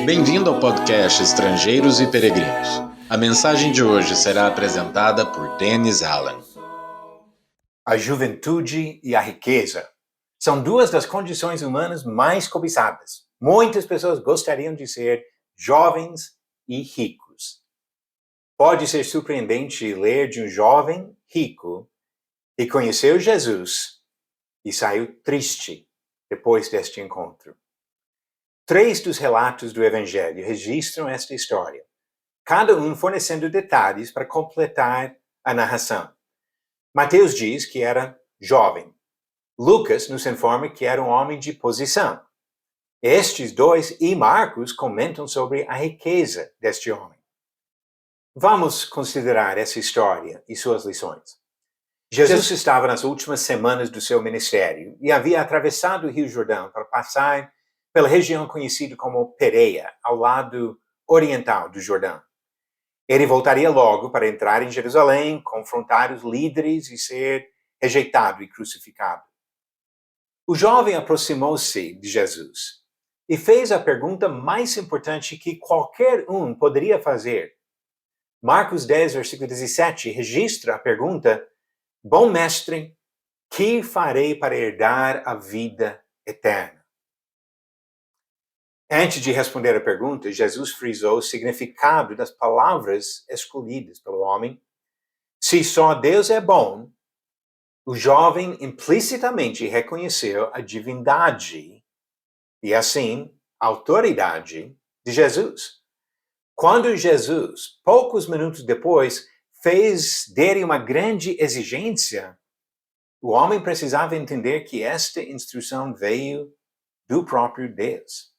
Bem-vindo ao podcast Estrangeiros e Peregrinos. A mensagem de hoje será apresentada por Dennis Allen. A juventude e a riqueza são duas das condições humanas mais cobiçadas. Muitas pessoas gostariam de ser jovens e ricos. Pode ser surpreendente ler de um jovem rico que conheceu Jesus e saiu triste depois deste encontro. 3 dos relatos do Evangelho registram esta história, cada um fornecendo detalhes para completar a narração. Mateus diz que era jovem. Lucas nos informa que era um homem de posição. Estes dois e Marcos comentam sobre a riqueza deste homem. Vamos considerar essa história e suas lições. Jesus estava nas últimas semanas do seu ministério e havia atravessado o Rio Jordão para passar pela região conhecida como Pereia, ao lado oriental do Jordão. Ele voltaria logo para entrar em Jerusalém, confrontar os líderes e ser rejeitado e crucificado. O jovem aproximou-se de Jesus e fez a pergunta mais importante que qualquer um poderia fazer. Marcos 10, versículo 17, registra a pergunta: Bom mestre, que farei para herdar a vida eterna? Antes de responder a pergunta, Jesus frisou o significado das palavras escolhidas pelo homem. Se só Deus é bom, o jovem implicitamente reconheceu a divindade e, assim, a autoridade de Jesus. Quando Jesus, poucos minutos depois, fez dele uma grande exigência, o homem precisava entender que esta instrução veio do próprio Deus.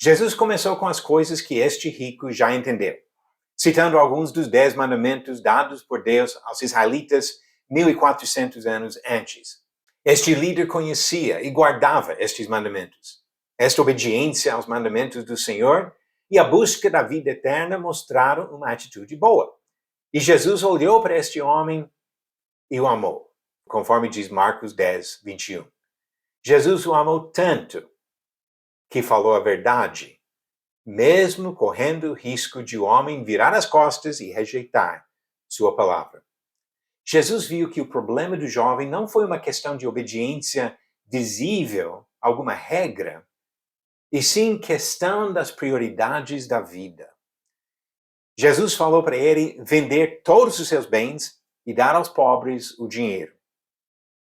Jesus começou com as coisas que este rico já entendeu, citando alguns dos 10 mandamentos dados por Deus aos israelitas 1.400 anos antes. Este líder conhecia e guardava estes mandamentos. Esta obediência aos mandamentos do Senhor e a busca da vida eterna mostraram uma atitude boa. E Jesus olhou para este homem e o amou, conforme diz Marcos 10, 21. Jesus o amou tanto que falou a verdade, mesmo correndo o risco de o homem virar as costas e rejeitar sua palavra. Jesus viu que o problema do jovem não foi uma questão de obediência visível a alguma regra, e sim questão das prioridades da vida. Jesus falou para ele vender todos os seus bens e dar aos pobres o dinheiro.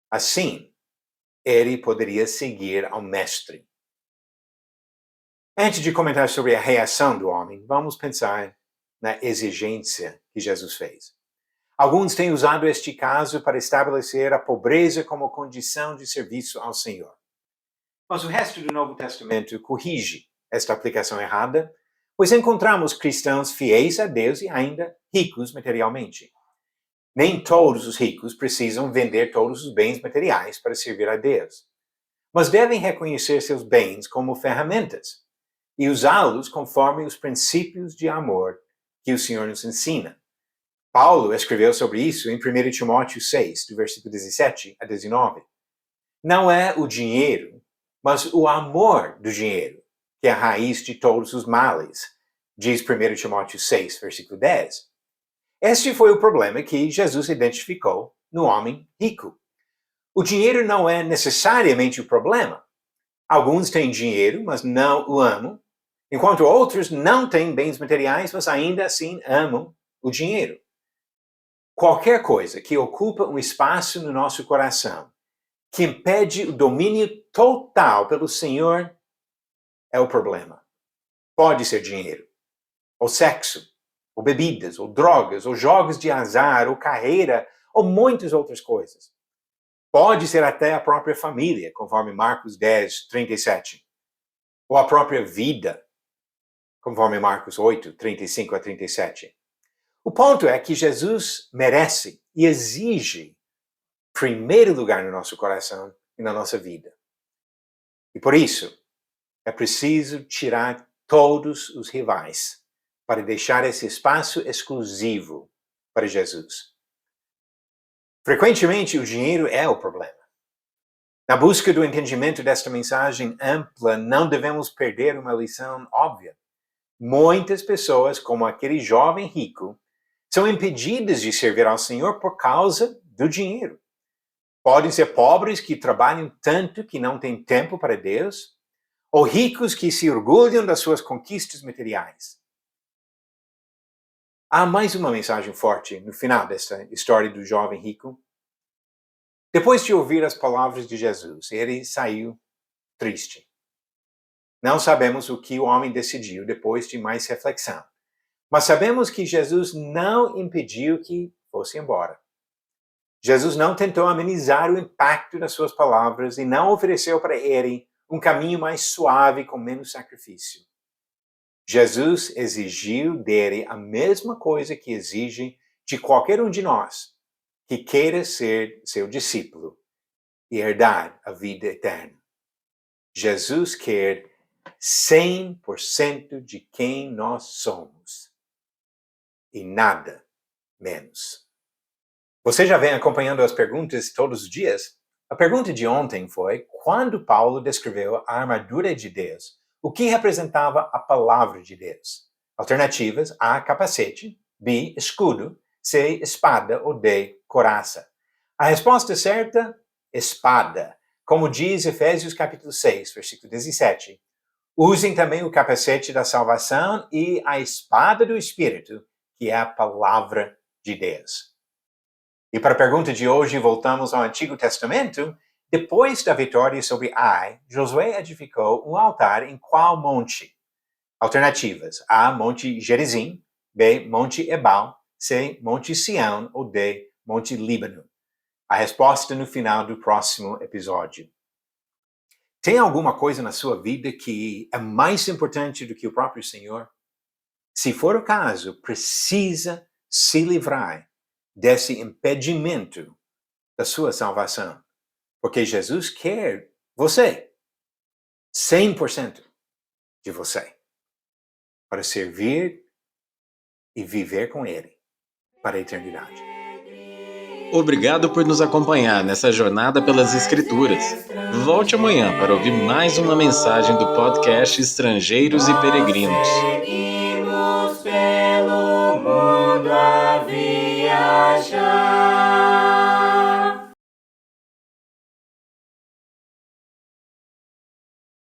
Assim, ele poderia seguir ao mestre. Antes de comentar sobre a reação do homem, vamos pensar na exigência que Jesus fez. Alguns têm usado este caso para estabelecer a pobreza como condição de serviço ao Senhor. Mas o resto do Novo Testamento corrige esta aplicação errada, pois encontramos cristãos fiéis a Deus e ainda ricos materialmente. Nem todos os ricos precisam vender todos os bens materiais para servir a Deus, mas devem reconhecer seus bens como ferramentas e usá-los conforme os princípios de amor que o Senhor nos ensina. Paulo escreveu sobre isso em 1 Timóteo 6, do versículo 17 a 19. Não é o dinheiro, mas o amor do dinheiro que é a raiz de todos os males, diz 1 Timóteo 6, versículo 10. Este foi o problema que Jesus identificou no homem rico. O dinheiro não é necessariamente o problema. Alguns têm dinheiro, mas não o amam, enquanto outros não têm bens materiais, mas ainda assim amam o dinheiro. Qualquer coisa que ocupa um espaço no nosso coração, que impede o domínio total pelo Senhor, é o problema. Pode ser dinheiro, ou sexo, ou bebidas, ou drogas, ou jogos de azar, ou carreira, ou muitas outras coisas. Pode ser até a própria família, conforme Marcos 10, 37. Ou a própria vida, conforme Marcos 8, 35 a 37. O ponto é que Jesus merece e exige primeiro lugar no nosso coração e na nossa vida. E por isso, é preciso tirar todos os rivais para deixar esse espaço exclusivo para Jesus. Frequentemente, o dinheiro é o problema. Na busca do entendimento desta mensagem ampla, não devemos perder uma lição óbvia. Muitas pessoas, como aquele jovem rico, são impedidas de servir ao Senhor por causa do dinheiro. Podem ser pobres que trabalham tanto que não têm tempo para Deus, ou ricos que se orgulham das suas conquistas materiais. Há mais uma mensagem forte no final desta história do jovem rico. Depois de ouvir as palavras de Jesus, ele saiu triste. Não sabemos o que o homem decidiu depois de mais reflexão, mas sabemos que Jesus não impediu que fosse embora. Jesus não tentou amenizar o impacto das suas palavras e não ofereceu para ele um caminho mais suave com menos sacrifício. Jesus exigiu dele a mesma coisa que exige de qualquer um de nós que queira ser seu discípulo e herdar a vida eterna. Jesus quer 100% de quem nós somos e nada menos. Você já vem acompanhando as perguntas todos os dias? A pergunta de ontem foi: quando Paulo descreveu a armadura de Deus, o que representava a palavra de Deus? Alternativas: A, capacete; B, escudo; C, espada; ou D, coraça. A resposta certa: espada. Como diz Efésios capítulo 6, versículo 17. Usem também o capacete da salvação e a espada do Espírito, que é a palavra de Deus. E para a pergunta de hoje, voltamos ao Antigo Testamento. Depois da vitória sobre Ai, Josué edificou um altar em qual monte? Alternativas: A, Monte Gerizim; B, Monte Ebal; C, Monte Sião; ou D, Monte Líbano. A resposta no final do próximo episódio. Tem alguma coisa na sua vida que é mais importante do que o próprio Senhor? Se for o caso, precisa se livrar desse impedimento da sua salvação. Porque Jesus quer você, 100% de você, para servir e viver com Ele para a eternidade. Obrigado por nos acompanhar nessa jornada pelas Escrituras. Volte amanhã para ouvir mais uma mensagem do podcast Estrangeiros e Peregrinos. Seguimos pelo mundo a viajar.